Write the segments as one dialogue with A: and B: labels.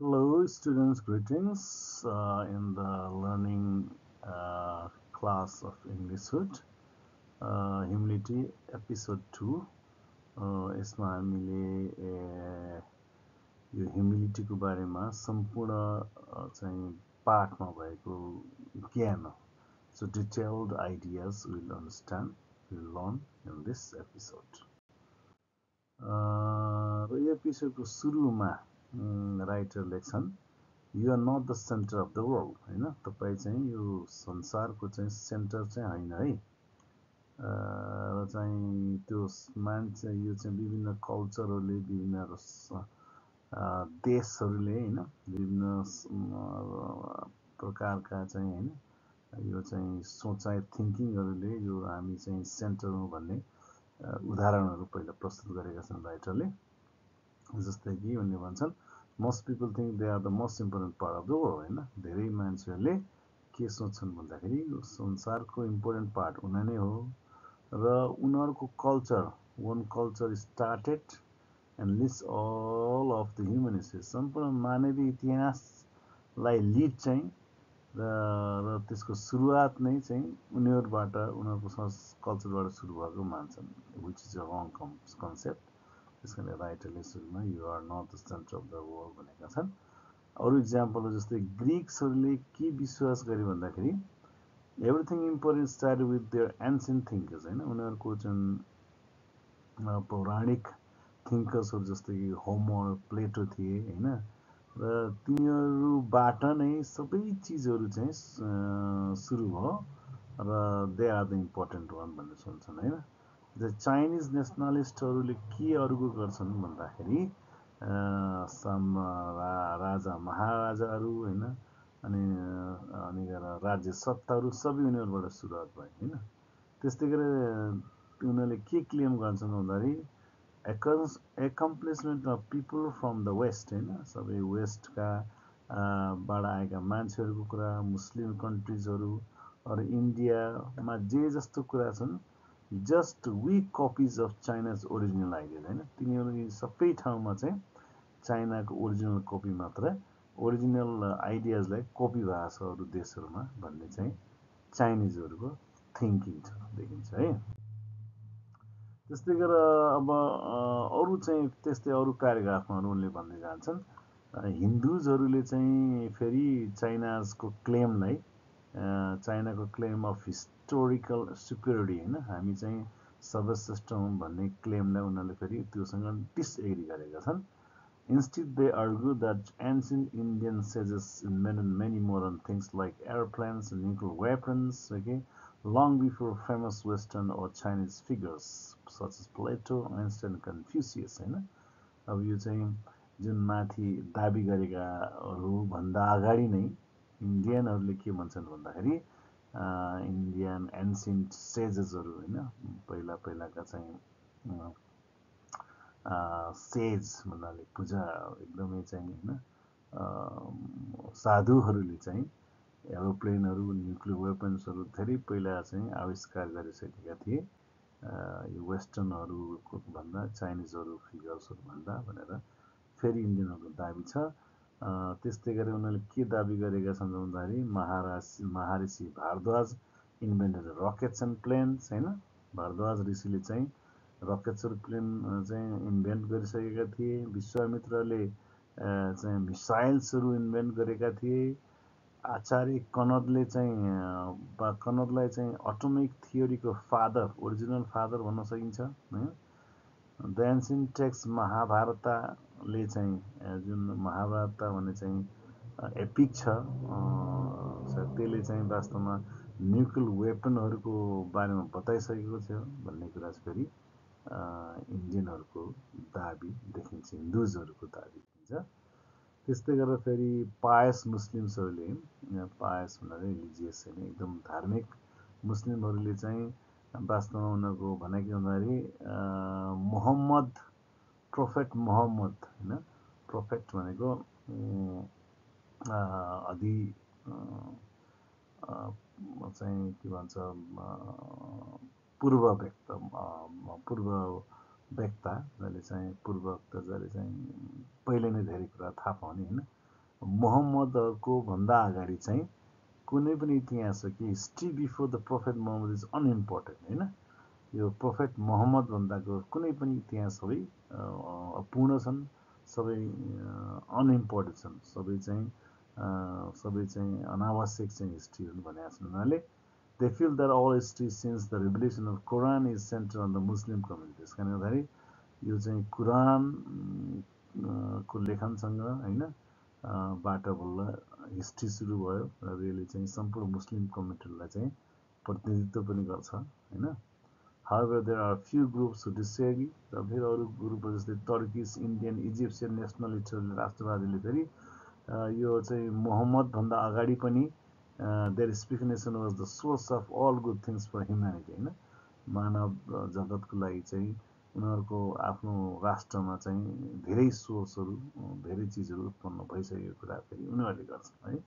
A: Hello, students. Greetings in the learning class of English Hood, Humility episode 2. यसमा हामीले यो ह्युमिलिटीको बारेमा सम्पूर्ण चाहिँ पाठमा भएको ज्ञान so detailed ideas we'll understand, we'll learn in this episode. र यो एपिसोडको सुरुमा राइटर लेख्छन् you are not the centre of the world होइन तपाईँ चाहिँ यो संसारको चाहिँ सेन्टर चाहिँ होइन है र चाहिँ त्यो मान्छे यो चाहिँ विभिन्न कल्चरहरूले विभिन्न देशहरूले होइन विभिन्न प्रकारका चाहिँ होइन यो चाहिँ सोचाइ थिङ्किङहरूले यो हामी चाहिँ सेन्टर हो भन्ने उदाहरणहरू पहिला प्रस्तुत गरेका छन् राइटरले जस्तै कि उनले भन्छन् most people think they are the most important part of the world होइन धेरै मान्छेहरूले के सोच्छन् भन्दाखेरि संसारको इम्पोर्टेन्ट पार्ट उनीहरू नै हो र उनीहरूको culture one culture started and list all of the human history सम्पूर्ण मानवीय इतिहासलाई लिड चाहिँ र त्यसको सुरुवात नै चाहिँ उनीहरूबाट उनीहरूको कल्चरबाट सुरु भएको मान्छन् which is a wrong concept त्यस कारणले राइटरले सुरुमा you are not the centre of the world भनेका छन् अरू इक्जाम्पल जस्तै ग्रिक्सहरूले के विश्वास गरे भन्दाखेरि everything important start with their ancient thinkers होइन उनीहरूको जुन पौराणिक थिङ्कर्सहरू जस्तै कि होमर प्लेटो थिए होइन र तिनीहरूबाट नै सबै चिजहरू चाहिँ सुरु भयो र they are the important one भन्ने सोच्छन् होइन द चाइनिज नेसनलिस्टहरूले के अर्गु गर्छन् भन्दाखेरि राजा महाराजाहरू होइन अनि राज्य सत्ताहरू सबै उनीहरूबाट सुरुवात भयो होइन त्यस्तै गरेर उनीहरूले के क्लेम गर्छन् भन्दाखेरि accomplishment of people from the west होइन सबै वेस्टका बाट आएका मान्छेहरूको कुरा मुस्लिम कन्ट्रिजहरू अरू इन्डियामा जे जस्तो कुरा छन् just weak copies of China's original ideas होइन तिनीहरू सबै ठाउँमा चाहिँ चाइनाको ओरिजिनल कपी मात्र ओरिजिनल आइडियाजलाई कपी भएको छ अरू देशहरूमा भन्ने चाहिँ चाइनिजहरूको थिङ्किङ छ देखिन्छ है त्यस्तै गरेर अब अरू चाहिँ त्यस्तै अरू प्याराग्राफमा उनले भन्दै जान्छन् हिन्दुजहरूले चाहिँ फेरि चाइनाजको क्लेमलाई चाइनाको क्लेम अफ हिस्टोरिकल सुपेरियोरिटी होइन हामी चाहिँ सर्वश्रेष्ठ हौँ भन्ने क्लेमलाई उनीहरूले फेरि त्योसँग डिसएग्री गरेका छन् Instead, they argue that ancient Indian sages invented many modern things like airplanes and nuclear weapons, okay, long before famous Western or Chinese figures such as Plato, Einstein, Confucius. होइन अब यो चाहिँ जुन माथि दाबी गरेकाहरू भन्दा अगाडि नै इन्डियनहरूले के भन्छन् भन्दाखेरि इन्डियन एन्सियन्ट सेजेसहरू होइन पहिला पहिलाका चाहिँ सेज भन्नाले पूजा एकदमै चाहिँ होइन साधुहरूले चाहिँ एरोप्लेनहरू न्युक्लियर वेपन्सहरू धेरै पहिला चाहिँ आविष्कार गरिसकेका थिए यो वेस्टर्नहरूको भन्दा चाइनिजहरू फिगर्सहरू भन्दा भनेर फेरि इन्डियनहरूको दाबी छ त्यस्तै गरी उनीहरूले के दाबी गरेका छन् भन्दाखेरि महर्षि भारद्वाज इन्भेन्टेड रकेट्स एन्ड प्लेन्स होइन भारद्वाज ऋषिले चाहिँ रकेट्सहरू प्लेन चाहिँ इन्भेन्ट गरिसकेका थिए विश्वामित्रले चाहिँ मिसाइल्सहरू इन्भेन्ट गरेका थिए आचार्य कनदले चाहिँ कनदलाई चाहिँ अटोमिक थियोरीको फादर ओरिजिनल फादर भन्न सकिन्छ होइन द एन्सियन्ट टेक्स्ट महाभारतले चाहिँ जुन महाभारत भन्ने चाहिँ एपिक छ त्यसले चाहिँ वास्तवमा न्युक्लियर वेपनहरूको बारेमा बताइसकेको थियो भन्ने कुरा चाहिँ फेरि इन्डियनहरूको दाबी देखिन्छ हिन्दुजहरूको दाबी देखिन्छ त्यस्तै गरेर फेरि पायस मुस्लिम्सहरूले पायस भन्नाले रिलिजियस होइन एकदम धार्मिक मुस्लिमहरूले चाहिँ वास्तवमा उनीहरूको भनाइ के भन्दाखेरि मोहम्मद प्रोफेट मोहम्मद होइन प्रोफेट भनेको अधि चाहिँ के भन्छ पूर्व व्यक्ता जसले चाहिँ पूर्व व्यक्ता जसले चाहिँ पहिले नै धेरै कुरा थाहा पाउने होइन मोहम्मदको भन्दा अगाडि चाहिँ कुनै पनि इतिहास छ कि history before the prophet Muhammad is unimportant होइन। यो प्रोफेट मोहम्मद भन्दाको कुनै पनि इतिहास सबै अपूर्ण छन्, सबै अनइम्पोर्टेन्ट छन्, सबै चाहिँ अनावश्यक चाहिँ हिस्ट्रीहरू भनेका छन् उनीहरूले। They feel that all history since the revelation of Quran is centre on the Muslim community. त्यस कारणले गर्दाखेरि यो चाहिँ कुरानको लेखनसँग होइन बाट बल्ल हिस्ट्री सुरु भयो र यसले चाहिँ सम्पूर्ण मुस्लिम कम्युनिटीलाई चाहिँ प्रतिनिधित्व पनि गर्छ होइन। However, there are few groups who disagree. र फेरि अरू ग्रुपहरू जस्तै टर्किस, इन्डियन, इजिप्सियन नेसनलिस्टहरूले राष्ट्रवादीले फेरि यो चाहिँ मोहम्मदभन्दा अगाडि पनि देयर स्पिकनेसन was the source of all good things for humanity होइन। मानव जगतको लागि चाहिँ उनीहरूको आफ्नो राष्ट्रमा चाहिँ धेरै सोर्सहरू धेरै चिजहरू उत्पन्न भइसकेको कुरा फेरि उनीहरूले गर्छन् है।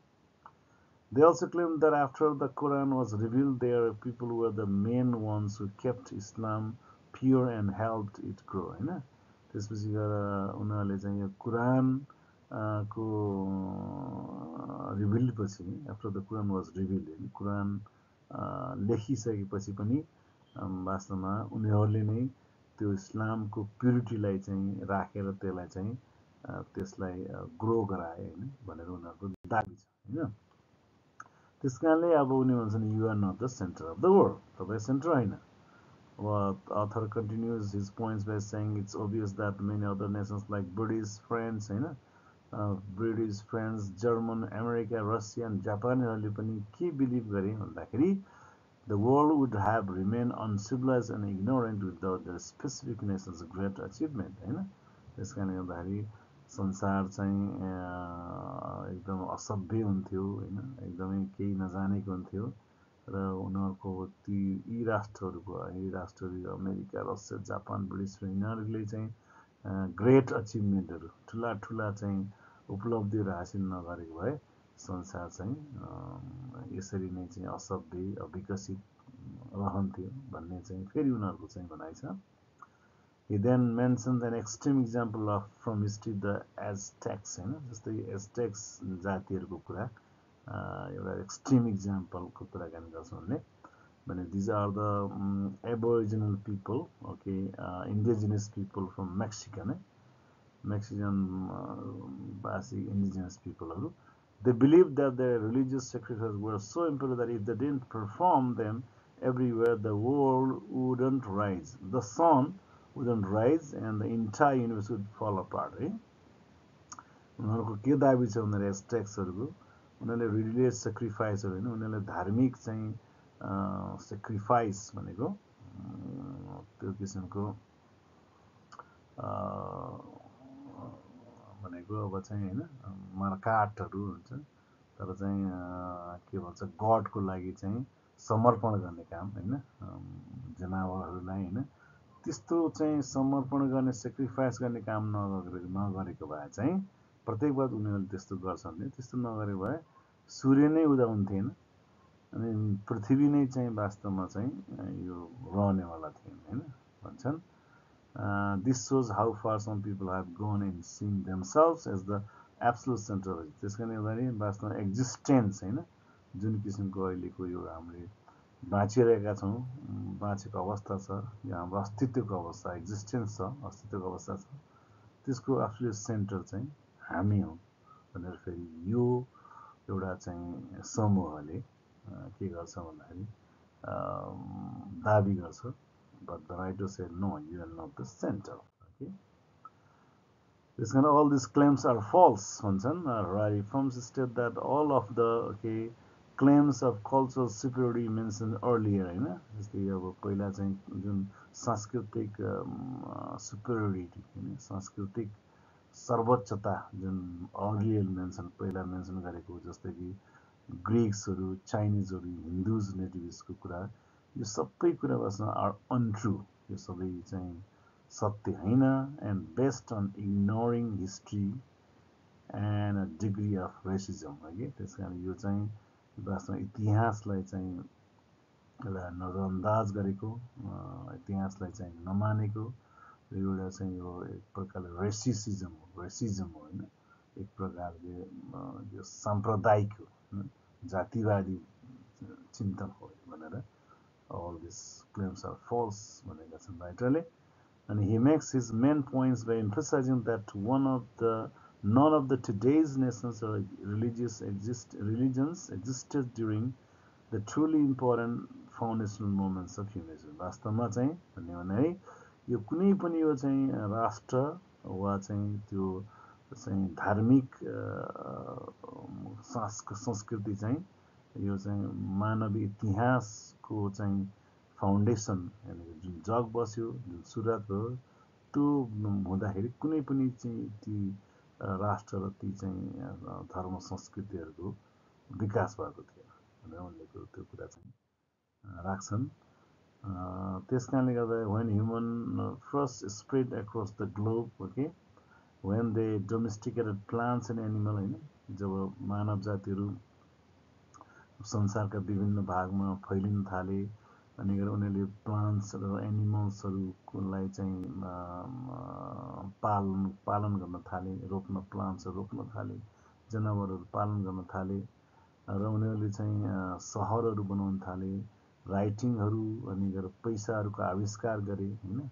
A: They also claim that after the Quran was revealed, their people were the main ones who kept Islam pure and helped it grow होइन। त्यसपछि गएर उनीहरूले चाहिँ यो कुरान को रिभिल्डपछि after the Quran was revealed होइन, कुरान लेखिसकेपछि पनि वास्तवमा उनीहरूले नै त्यो इस्लामको प्युरिटीलाई चाहिँ राखेर त्यसलाई ग्रो गराए होइन भनेर उनीहरूको दाबी छ होइन। त्यस कारणले अब उनी भन्छन् you are not the centre of the world, तपाईँ सेन्टर होइन। Author continues his points by saying it's obvious that many other nations like British, France, British, France, German, America, Russia and Japanहरूले पनि के बिलिभ गरे भन्दाखेरि the world would have remained uncivilized and ignorant without their specific nations' great achievement होइन। त्यस कारणले गर्दाखेरि संसार चाहिँ एकदम असभ्य हुन्थ्यो होइन, एकदमै केही नजानेको हुन्थ्यो र उनीहरूको यी राष्ट्रहरू अमेरिका, रसिया, जापान, ब्रिटिस यिनीहरूले चाहिँ ग्रेट अचिभमेन्टहरू ठुला ठुला चाहिँ उपलब्धिहरू हासिल नगरेको भए संसार चाहिँ यसरी नै चाहिँ असभ्य अविकसित रहन्थ्यो भन्ने चाहिँ फेरि उनीहरूको चाहिँ भनाइ छ। He then mentions an extreme example from history, the Aztecs होइन, जस्तै एजटेक्स जातिहरूको कुरा एउटा एक्सट्रिम इक्जाम्पलको कुराकानी गर्छ उनले भने these are the aboriginal people, okay, indigenous people from Mexican भाषी indigenous peopleहरू. They believed that their religious sacrifices were so important that if they didn't perform them everywhere, the world wouldn't rise, the sun wouldn't rise and the entire universe would fall apart है। उनीहरूको के दाबी छ उनीहरू एजटेक्सहरूको, उनीहरूले religious सेक्रिफाइसहरू होइन, उनीहरूले धार्मिक चाहिँ सेक्रिफाइस भनेको त्यो किसिमको भनेको अब चाहिँ होइन काठहरू हुन्छ तर चाहिँ के भन्छ गडको लागि चाहिँ समर्पण गर्ने काम होइन, जनावरहरूलाई होइन त्यस्तो चाहिँ समर्पण गर्ने सेक्रिफाइस गर्ने काम नगरेको भए चाहिँ प्रत्येक बार उनीहरूले त्यस्तो गर्छन् भने त्यस्तो नगरेको भए सूर्य नै उदाउँथेन अनि पृथ्वी नै चाहिँ वास्तवमा चाहिँ यो रहनेवाला थिएन होइन भन्छन्। This shows how far some people have gone in seeing themselves as the absolute center. त्यस कारणले गर्दाखेरि वास्तवमा एक्जिस्टेन्स होइन जुन किसिमको अहिलेको यो हामीले बाँचिरहेका छौँ, बाँचेको अवस्था छ, यो हाम्रो अस्तित्वको अवस्था एक्जिस्टेन्स छ, अस्तित्वको अवस्था छ, त्यसको एब्सोल्युट सेन्टर चाहिँ हामी हौँ भनेर फेरि यो एउटा चाहिँ समूहले के गर्छ भन्दाखेरि दाबी गर्छ। But the writer said, no, you are not the center. Okay? This kind of all these claims are false. Reforms state that all of the claims of cultural superiority mentioned earlier, होइन जस्तै अब पहिला चाहिँ जुन सांस्कृतिक superiority होइन सांस्कृतिक सर्वोच्चता जुन अर्लियर पहिला मेन्सन गरेको जस्तै कि ग्रिक्सहरू, चाइनिजहरू, हिन्दुज नेटिभ्सको कुरा यो सबै कुरा वास्तवमा आर अनट्रु, यो सबै चाहिँ सत्य होइन and based on ignoring history and a degree of racism है कि। त्यस कारण यो चाहिँ वास्तवमा इतिहासलाई चाहिँ एउटा नजरअन्दाज गरेको, इतिहासलाई चाहिँ नमानेको र एउटा चाहिँ यो एक प्रकारले रेसिजम हो होइन। एक प्रकारले यो साम्प्रदायिक जातिवादी चिन्तन हो भनेर all these claims are false भनेका छन् राइटरले and he makes his main points by emphasizing that none of the today's nations or religions existed during the truly important foundational moments of humanism. वास्तवमा चाहिँ भन्ने भने है यो कुनै पनि यो चाहिँ राष्ट्र वा चाहिँ त्यो चाहिँ धार्मिक संस्कृति चाहिँ यो चाहिँ मानवीय इतिहासको चाहिँ फाउन्डेसन यानी जुन जग बस्यो जुन सुरुवात भयो त्यो हुँदाखेरि कुनै पनि चाहिँ ती राष्ट्र र ती चाहिँ धर्म संस्कृतिहरूको विकास भएको थियो भनेर उनले त्यो कुरा चाहिँ राख्छन् त्यस कारणले गर्दा when human first spread across the globe okay when they domesticated plants and animal हैन जब मानव जातिहरू संसारका विभिन्न भागमा फैलिन थाले अनि उनीहरूले प्लान्ट्स र एनिमल्सहरूलाई चाहिँ पालन गर्न थाले रोप्न प्लान्ट्सहरू रोप्न थाले जनावरहरू पालन गर्न थाले र उनीहरूले चाहिँ सहरहरू बनाउन थाले राइटिङहरू अनि पैसाहरूको आविष्कार गरे हैन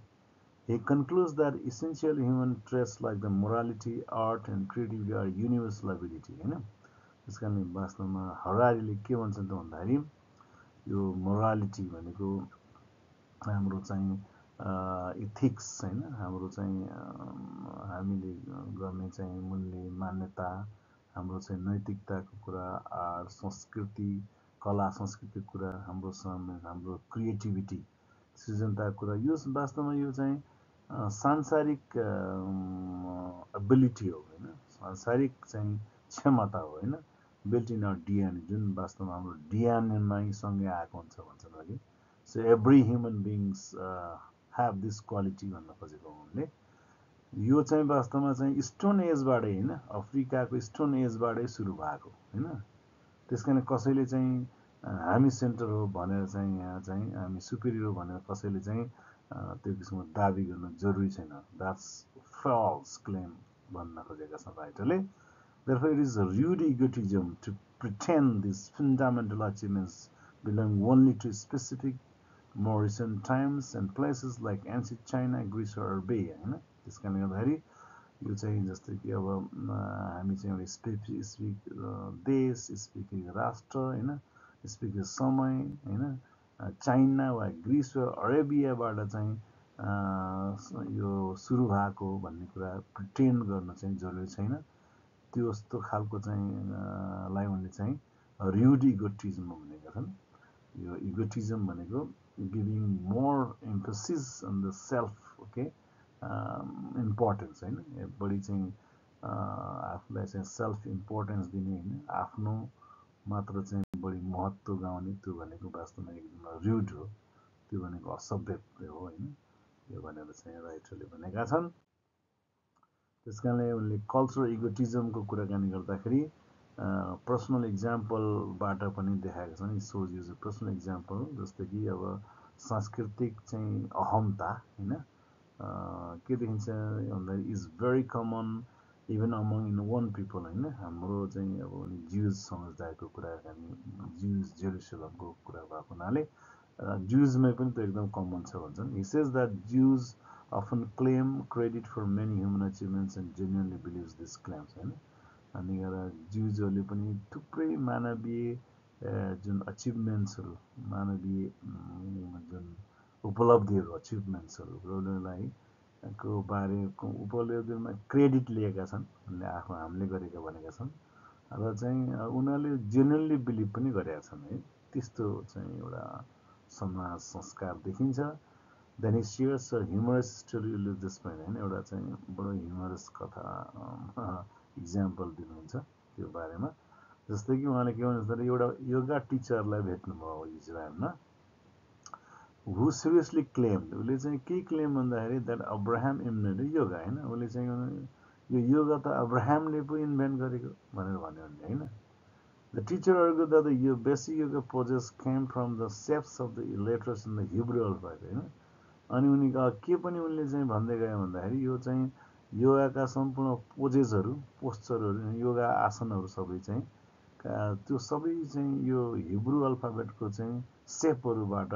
A: He concludes that essential human traits like the morality, art and creativity are universal ability हैन त्यसकारणले वास्तवमा हरारीले के भन्छन् त भन्दाखेरि यो मोरालिटी भनेको हाम्रो चाहिँ इथिक्स हैन हाम्रो चाहिँ हामीले गर्ने चाहिँ मूल्य मान्यता हाम्रो चाहिँ नैतिकताको कुरा आर्ट संस्कृति कला संस्कृतिको कुरा हाम्रो क्रिएटिभिटी सृजनताको कुरा यो वास्तवमा यो चाहिँ सांसारिक एबिलिटी हो हैन सांसारिक चाहिँ क्षमता हो हैन built in our DNA जुन वास्तवमा हाम्रो DNA मै सँगै आएको हुन्छ भन्छन् अघि so every human beings have this quality भन्न खोजेको हुनाले यो चाहिँ वास्तवमा चाहिँ स्टोन एजबाटै हैन अफ्रिकाको स्टोन एजबाटै सुरु भएको हैन त्यसकारण कसैले चाहिँ हामी सेन्टर हो भनेर चाहिँ यहाँ चाहिँ हामी सुपिरियर हो भनेर कसैले चाहिँ त्यो किसिमको दाबी गर्न जरुरी छैन that's false claim भन्न खोजेका छन् राइटरले Therefore, it is a rude egotism to pretend these fundamental achievements belong only to specific, more recent times and places like ancient China, Greece, or Arabia. This kind of very, you say just like हामी चाहिँ specific देश specific राष्ट्र हैन specific समय हैन China वा Greece वा अरेबियाबाट चाहिँ यो सुरु भएको भन्ने कुरा प्रिटेन्ड गर्न चाहिँ जरुरी छैन त्यो जस्तो खालको चाहिँ लाई उनले चाहिँ र्युड इगोटिज्म भनेका छन् यो इगोटिज्म भनेको giving more emphasis on the self okay importance हैन बढी चाहिँ आफूलाई चाहिँ सेल्फ इम्पोर्टेन्स दिने हैन आफ्नो मात्र चाहिँ बढी महत्त्व गाउने त्यो भनेको वास्तवमा एकदम र्युड हो त्यो भनेको असभ्य हो हैन यो भनेर चाहिँ राइटरले भनेका छन् त्यसकारणले उनले कल्चरल इगोटिज्मको कुराकानी गर्दाखेरि पर्सनल एक्जाम्पलबाट पनि देखाएका छन् सोज युज पर्सनल एक्जाम्पल जस्तै कि अब सांस्कृतिक चाहिँ अहमता हैन के देखिन्छ भन्दाखेरि is very common even among in one people हैन हाम्रो चाहिँ अब ज्युज समुदायको कुराकानी ज्युज जेरुसलेमको कुरा भएको हुनाले ज्युजमै पनि त्यो एकदम कमन छ भन्छन् he says that Jews often claim credit for many human achievements and genuinely believes these claims हैन अनि ज्युजहरूले पनि थुप्रै मानवीय जुन अचिभमेन्ट्सहरू मानवीय जुन उपलब्धिहरू अचिभमेन्ट्सहरूलाई को बारेको उपलब्धिमा क्रेडिट लिएका छन् उनले आफू हामीले गरेका भनेका छन् र चाहिँ उनीहरूले जेन्युनली बिलिभ पनि गरेका छन् है त्यस्तो चाहिँ एउटा समाज संस्कार देखिन्छ Then he shares a humorous story with this point हैन एउटा चाहिँ बडो ह्युमरस कथा एक्जाम्पल दिनुहुन्छ त्यो बारेमा जस्तै कि उहाँले के भन्नुहुन्छ एउटा योगा टिचरलाई भेट्नु भयो इजरायलमा who seriously claimed उले चाहिँ के क्लेम भन्दाखेरि that Abraham invented yoga हैन उले चाहिँ यो योगा त अब्राहमले पो इन्भेन्ट गरेको भनेर भन्यो हैन The teacher argued that the basic yoga poses came from the shapes of the letters in the Hebrew alphabet हैन अनि उनी के पनि उनले चाहिँ भन्दै गए भन्दाखेरि यो चाहिँ योगाका सम्पूर्ण पोजेसहरू, पोस्चरहरू, योगा आसनहरू सबै चाहिँ त्यो सबै चाहिँ यो हिब्रू अल्फाबेटको चाहिँ सेपहरूबाट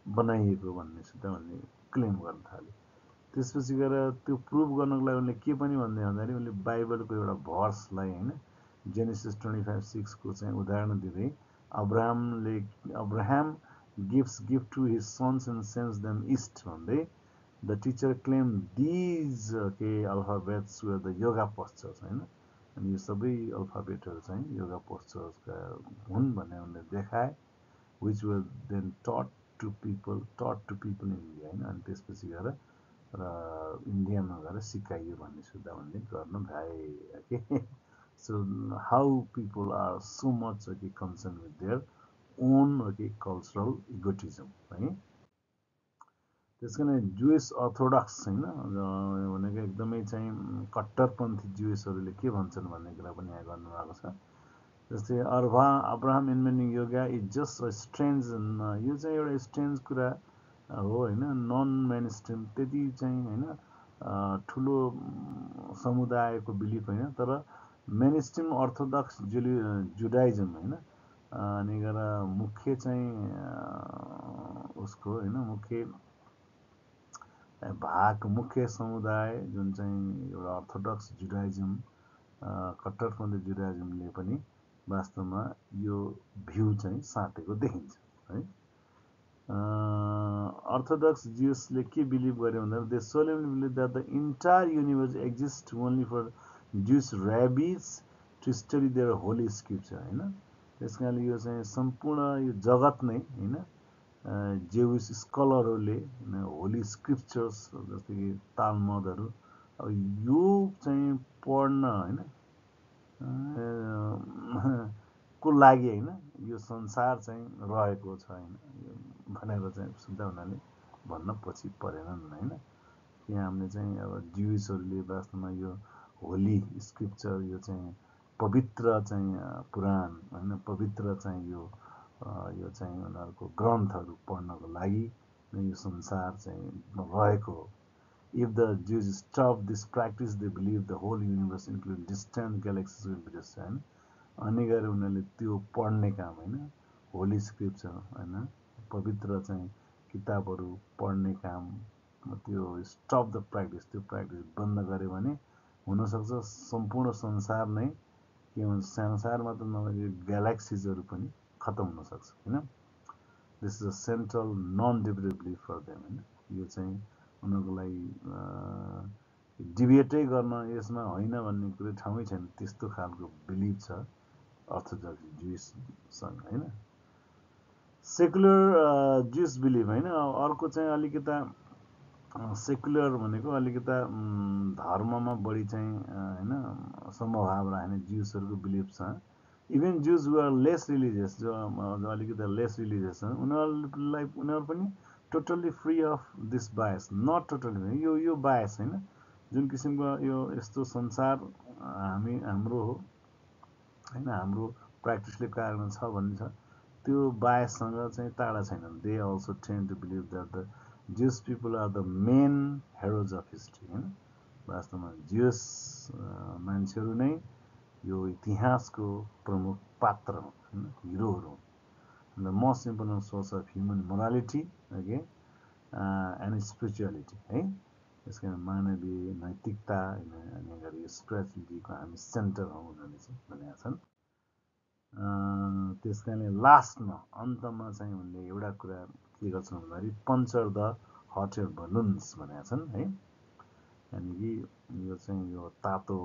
A: बनाइएको भन्ने सुधा उनले क्लेम गर्न थाले। त्यसपछि गएर त्यो प्रुभ गर्नको लागि उनले के पनि भन्दै भन्दाखेरि उनले बाइबलको एउटा भर्सलाई होइन जेनेसिस 25:6 को चाहिँ उदाहरण दिँदै Abraham gives gift to his sons and sends them east भन्दै द टिचर क्लेम दिज के alphabets were the yoga postures होइन। अनि यो सबै अल्फाबेटहरू चाहिँ योगा पोस्चर्सका हुन् भन्ने उनले देखाए, विच वर देन टट टु पिपल इन इन्डिया होइन। अनि त्यसपछि गएर र इन्डियामा गएर सिकाइयो भन्ने सुधा उनले गर्न भ्याए के। So how people are so much कि कन्सर्न विथ देयर ओन कि कल्चरल इगोटिजम है। त्यस कारण जुइस अर्थोडक्स होइन भनेको एकदमै चाहिँ कट्टरपन्थी जुइसहरूले के भन्छन् भन्ने कुरा पनि यहाँ गर्नुभएको छ। जस्तै Abraham inventing yoga is just a strange, यो चाहिँ एउटा स्ट्रेन्ज कुरा हो होइन, नन मेन स्ट्रिम, त्यति चाहिँ होइन ठुलो समुदायको बिलिफ होइन, तर मेन स्ट्रिम अर्थोडक्स जुडाइजम होइन। अनि गएर मुख्य चाहिँ उसको होइन मुख्य समुदाय जुन चाहिँ एउटा अर्थोडक्स जुडाइजम कट्टरपन्थी जुडाइजमले पनि वास्तवमा यो भ्यू चाहिँ साटेको देखिन्छ है। अर्थोडक्स ज्युसले के बिलिभ गर्यो भन्दा they solemnly believe that the entire universe exist only for Jews rabbis to study their holy scripture होइन। त्यस कारणले यो चाहिँ सम्पूर्ण यो जगत नै होइन जेविस स्कलरहरूले होली स्क्रिप्चर्स जस्तै कि तालमदहरू अब यो चाहिँ पढ्न होइन को लागि होइन यो संसार चाहिँ रहेको छ होइन भनेर चाहिँ सुन्दा हुनाले भन्न पछि परेनन् होइन। यहाँ हामीले चाहिँ अब ज्युसहरूले वास्तवमा यो होली स्क्रिप्चर यो चाहिँ पवित्र चाहिँ पुराण होइन पवित्र चाहिँ यो चाहिँ उनीहरूको ग्रन्थहरू पढ्नको लागि यो संसार चाहिँ रहेको हो। If the Jews stop this practice, they believe the whole universe, including distant galaxies, will be destroyed. अनि गएर उनीहरूले त्यो पढ्ने काम होइन होली स्क्रिप्चर होइन पवित्र चाहिँ किताबहरू पढ्ने काम त्यो स्टप द प्र्याक्टिस, त्यो प्र्याक्टिस बन्द गऱ्यो भने हुनसक्छ सम्पूर्ण संसार नै के भन्छ संसार मात्र नभए ग्यालेक्सिजहरू पनि खतम हुनसक्छ होइन। This is a central non debated belief for them होइन। यो चाहिँ उनीहरूको लागि डिबेटै गर्न यसमा होइन भन्ने कुरो ठाउँै छैन, त्यस्तो खालको बिलिभ छ अर्थोडक्स ज्युससँग होइन। सेकुलर ज्युस बिलिभ होइन। अर्को चाहिँ अलिकता सेकुलर भनेको अलिकता धर्ममा बढी चाहिँ होइन समभाव राख्ने ज्युसहरूको बिलिभ छ। Even Jews were less religious, जो अलिकता लेस रिलिजियस छन् उनीहरू पनि totally free of this bias, not totally यो बायस होइन जुन किसिमको यो यस्तो संसार हाम्रो हो होइन हाम्रो प्र्याक्टिसले कारण छ भन्ने छ त्यो बायससँग चाहिँ टाढा छैनन्। They also tend to believe that the Jews people are the main heroes of history होइन। वास्तवमा ज्युस मान्छेहरू नै यो इतिहासको प्रमुख पात्र हुन् होइन, हिरोहरू हुन्। The most important source of human morality okay and spirituality है। त्यस कारण मानवीय नैतिकता अनि गरी यो स्पिरिचुअलिटीको हामी सेन्टर हौँ उनीहरूले चाहिँ भनेका छन्। त्यस कारणले लास्टमा अन्तमा चाहिँ उनले एउटा कुरा के गर्छन् भन्दाखेरि puncture the hot air balloons भनेका छन् है। यानि कि यो चाहिँ यो तातो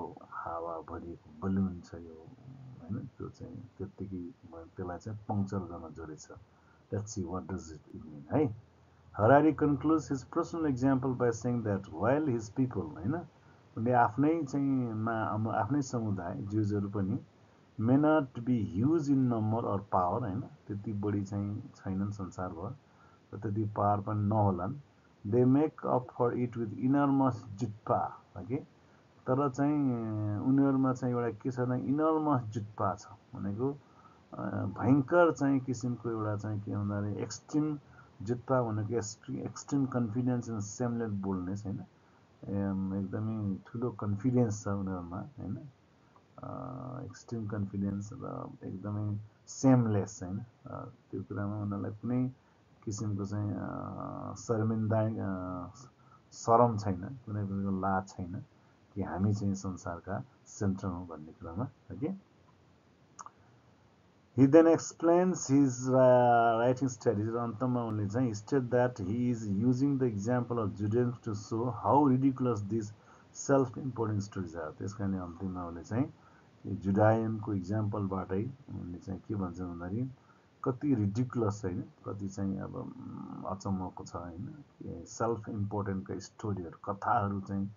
A: हावा भरिएको बलुन छ यो होइन त्यो चाहिँ त्यत्तिकै त्यसलाई चाहिँ पङ्क्चर गर्न जोडेछ। Let's see what does it mean है। Harari concludes his personal example by saying that while his people होइन उनले आफ्नै चाहिँ आफ्नै समुदाय ज्युजहरू पनि may not be huge in number or power होइन त्यति बढी चाहिँ छैनन् संसारभर र त्यति पावर पनि नहोलान्। they make up for it with enormous chutzpah okay. तर चाहिँ उनीहरूमा चाहिँ एउटा के छ भने इनर्मस जुट्पा छ भनेको भयङ्कर चाहिँ किसिमको एउटा चाहिँ के भन्दाखेरि एक्सट्रिम जुट्पा भनेको extreme confidence and seamless boldness होइन। एकदमै ठुलो कन्फिडेन्स छ उनीहरूमा होइन, एक्सट्रिम कन्फिडेन्स र एकदमै सेमलेस होइन, त्यो कुरामा उनीहरूलाई कुनै किसिमको चाहिँ शर्मिन्दा शरम छैन, कुनै कुराको लाज छैन कि हामी चाहिँ संसारका सेन्टर हौँ भन्ने कुरामा। Okay, he then explains his writing strategy र अन्तमा उनले चाहिँ state that he is using the example of Judaism to show how ridiculous these self important stories are। त्यस कारणले अन्तिममा उनले चाहिँ जुडायनको इक्जाम्पलबाटै उनले चाहिँ के भन्छ भन्दाखेरि कति रिडिकुलस होइन, कति चाहिँ अब अचम्मको छ होइन, सेल्फ इम्पोर्टेन्टका स्टोरीहरू कथाहरू चाहिँ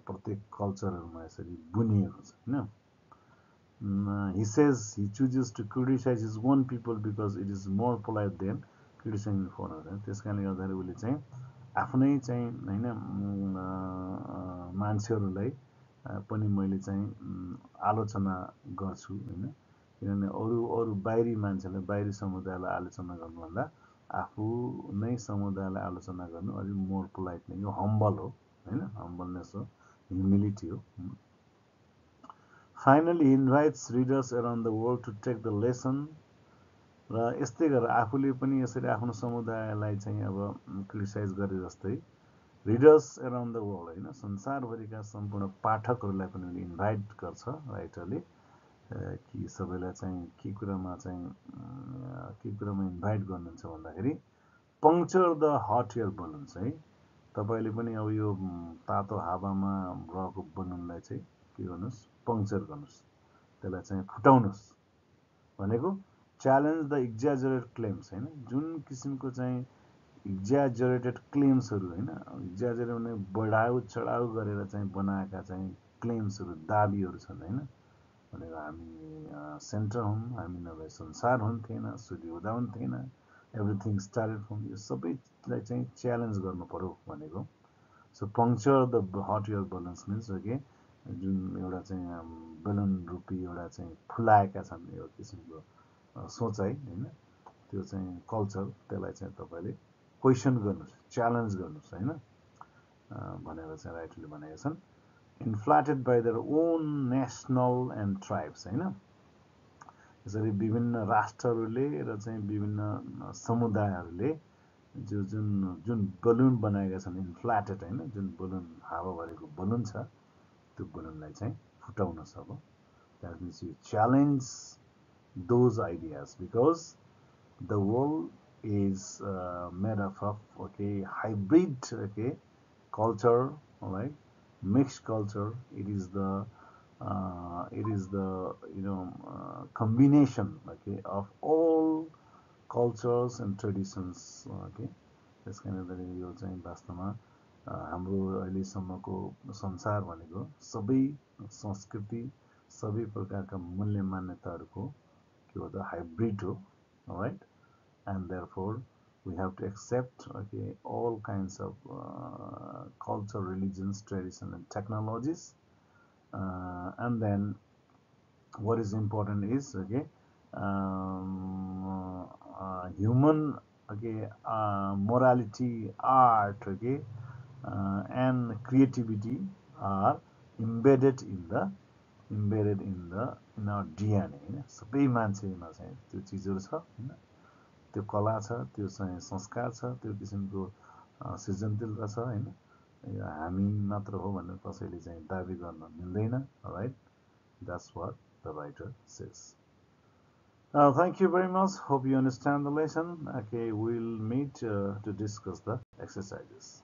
A: प्रत्येक कल्चरहरूमा यसरी बुनिएको छ होइन। He says he chooses to criticize his own people because it is more polite than criticizing foreigners। त्यस कारणले गर्दाखेरि उसले चाहिँ आफ्नै चाहिँ होइन मान्छेहरूलाई पनि मैले चाहिँ आलोचना गर्छु होइन, किनभने अरू अरू बाहिरी मान्छेलाई बाहिरी समुदायलाई आलोचना गर्नुभन्दा आफू नै समुदायलाई आलोचना गर्नु अलिक मोर पोलाइट नै, यो हम्बल हो होइन, हम्बलनेस हो, ह्युमिलिटी हो। Finally, he invites readers around the world to take the lesson र यस्तै गरेर आफूले पनि यसरी आफ्नो समुदायलाई चाहिँ अब क्रिटिसाइज गरे जस्तै रिडर्स एराउन्ड द वर्ल्ड होइन, संसारभरिका सम्पूर्ण पाठकहरूलाई पनि उनले इन्भाइट गर्छ राइटरले कि सबैलाई चाहिँ के कुरामा इन्भाइट गर्नुहुन्छ भन्दाखेरि puncture the hot air balloons है, तपाईँले पनि अब यो तातो हावामा रहेको बलुनलाई चाहिँ के गर्नुहोस्, पङ्क्चर गर्नुहोस्, त्यसलाई चाहिँ फुटाउनुहोस् भनेको च्यालेन्ज द एक्जाजरेटेड क्लेम्स होइन, जुन किसिमको चाहिँ एक्जाजरेटेड क्लेम्सहरू होइन, एक्जाजरेट भने बढाउ चढाउ गरेर चाहिँ बनाएका चाहिँ क्लेम्सहरू दाबीहरू छन् होइन, भनेको हामी सेन्टर हौँ, हामी नभए संसार हुन्थेन, सूर्य उदा हुन्थेन, एभ्रिथिङ स्टार्टेड फ्रम, यो सबैलाई चाहिँ च्यालेन्ज गर्नु पर्यो भनेको। So puncture the hot air balloons means okay, जुन एउटा चाहिँ बेलुन रूपी एउटा चाहिँ फुलाएका छन् यो किसिमको सोचाइ होइन, त्यो चाहिँ कल्चर, त्यसलाई चाहिँ तपाईँले क्वेसन गर्नुहोस्, च्यालेन्ज गर्नुहोस् होइन भनेर चाहिँ राइटरले भनेका छन्। Inflated by their own national and tribes होइन, यसरी विभिन्न राष्ट्रहरूले र चाहिँ विभिन्न समुदायहरूले जुन बलुन बनाएका छन् इन्फ्लाटेड होइन, जुन बलुन हावा भरेको बलुन छ त्यो बलुनलाई चाहिँ फुटाउनुहोस्। अब that means you challenge those ideas because the world is made up of okay hybrid okay culture, all right, mixed culture. It is the combination okay of all cultures and traditions okay। त्यस कारणले यो चाहिँ वास्तवमा हाम्रो अहिलेसम्मको संसार भनेको सबै संस्कृति सबै प्रकारका मूल्य मान्यताहरूको के हो त हाइब्रिड हो, alright, and therefore we have to accept okay all kinds of culture, religions, tradition and technologies and then what is important is okay human okay morality, art okay and creativity are embedded in our DNA होइन, सबै मान्छेमा चाहिँ त्यो चिजहरू छ होइन, त्यो कला छ, त्यो चाहिँ संस्कार छ, त्यो किसिमको सृजनशीलता छ होइन, यो हामी मात्र हो भनेर कसैले चाहिँ दाबी गर्न मिल्दैन, right, that's what the writer says. Thank you very much. Hope you understand the lesson. Okay, we'll meet to discuss the exercises.